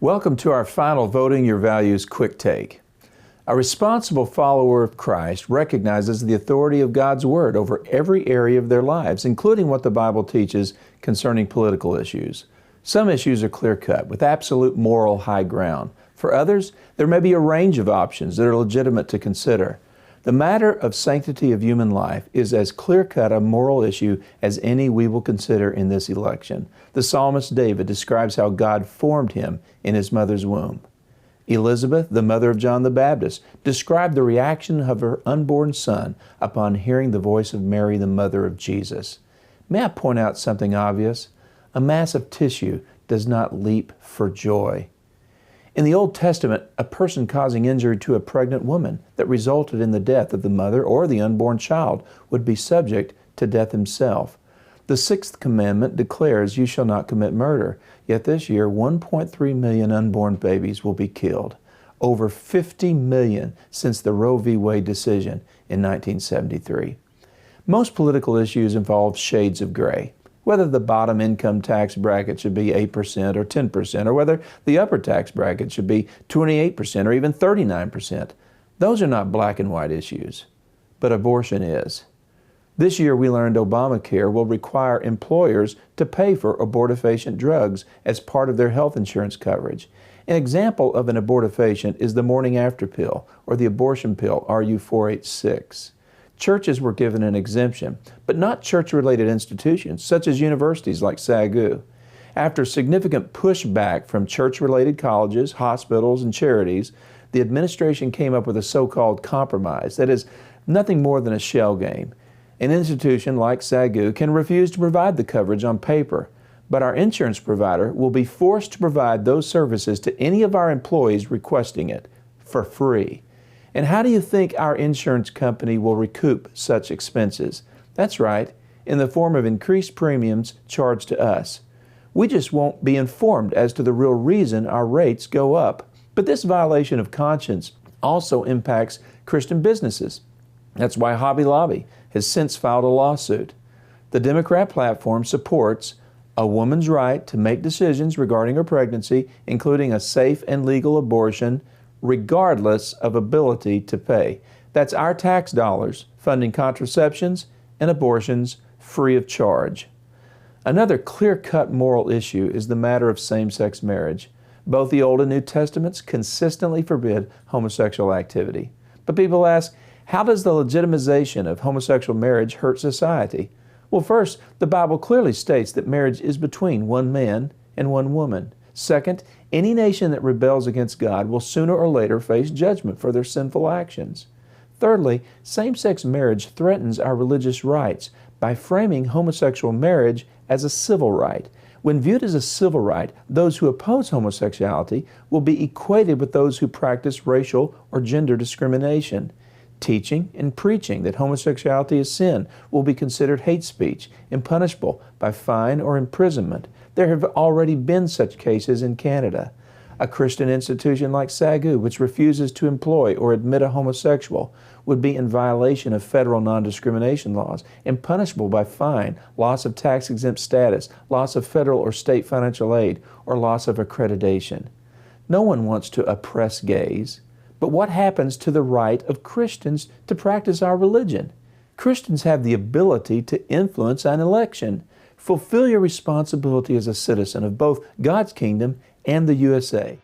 Welcome to our final Voting Your Values Quick Take. A responsible follower of Christ recognizes the authority of God's Word over every area of their lives, including what the Bible teaches concerning political issues. Some issues are clear-cut, with absolute moral high ground. For others, there may be a range of options that are legitimate to consider. The matter of sanctity of human life is as clear-cut a moral issue as any we will consider in this election. The psalmist David describes how God formed him in his mother's womb. Elizabeth, the mother of John the Baptist, described the reaction of her unborn son upon hearing the voice of Mary, the mother of Jesus. May I point out something obvious? A mass of tissue does not leap for joy. In the Old Testament, a person causing injury to a pregnant woman that resulted in the death of the mother or the unborn child would be subject to death himself. The sixth commandment declares, "You shall not commit murder." Yet this year, 1.3 million unborn babies will be killed. Over 50 million since the Roe v. Wade decision in 1973. Most political issues involve shades of gray. Whether the bottom income tax bracket should be 8% or 10%, or whether the upper tax bracket should be 28% or even 39%. Those are not black and white issues, but abortion is. This year we learned Obamacare will require employers to pay for abortifacient drugs as part of their health insurance coverage. An example of an abortifacient is the morning after pill or the abortion pill RU486. Churches were given an exemption, but not church-related institutions, such as universities like SAGU. After significant pushback from church-related colleges, hospitals, and charities, the administration came up with a so-called compromise that is nothing more than a shell game. An institution like SAGU can refuse to provide the coverage on paper, but our insurance provider will be forced to provide those services to any of our employees requesting it for free. And how do you think our insurance company will recoup such expenses? That's right, in the form of increased premiums charged to us. We just won't be informed as to the real reason our rates go up. But this violation of conscience also impacts Christian businesses. That's why Hobby Lobby has since filed a lawsuit. The Democrat platform supports a woman's right to make decisions regarding her pregnancy, including a safe and legal abortion, regardless of ability to pay. That's our tax dollars funding contraceptions and abortions free of charge. Another clear-cut moral issue is the matter of same-sex marriage. Both the Old and New Testaments consistently forbid homosexual activity. But people ask, how does the legitimization of homosexual marriage hurt society? Well, first, the Bible clearly states that marriage is between one man and one woman. Second, any nation that rebels against God will sooner or later face judgment for their sinful actions. Thirdly, same-sex marriage threatens our religious rights by framing homosexual marriage as a civil right. When viewed as a civil right, those who oppose homosexuality will be equated with those who practice racial or gender discrimination. Teaching and preaching that homosexuality is sin will be considered hate speech and punishable by fine or imprisonment. There have already been such cases in Canada. A Christian institution like SAGU, which refuses to employ or admit a homosexual, would be in violation of federal non-discrimination laws and punishable by fine, loss of tax-exempt status, loss of federal or state financial aid, or loss of accreditation. No one wants to oppress gays. But what happens to the right of Christians to practice our religion? Christians have the ability to influence an election. Fulfill your responsibility as a citizen of both God's kingdom and the USA.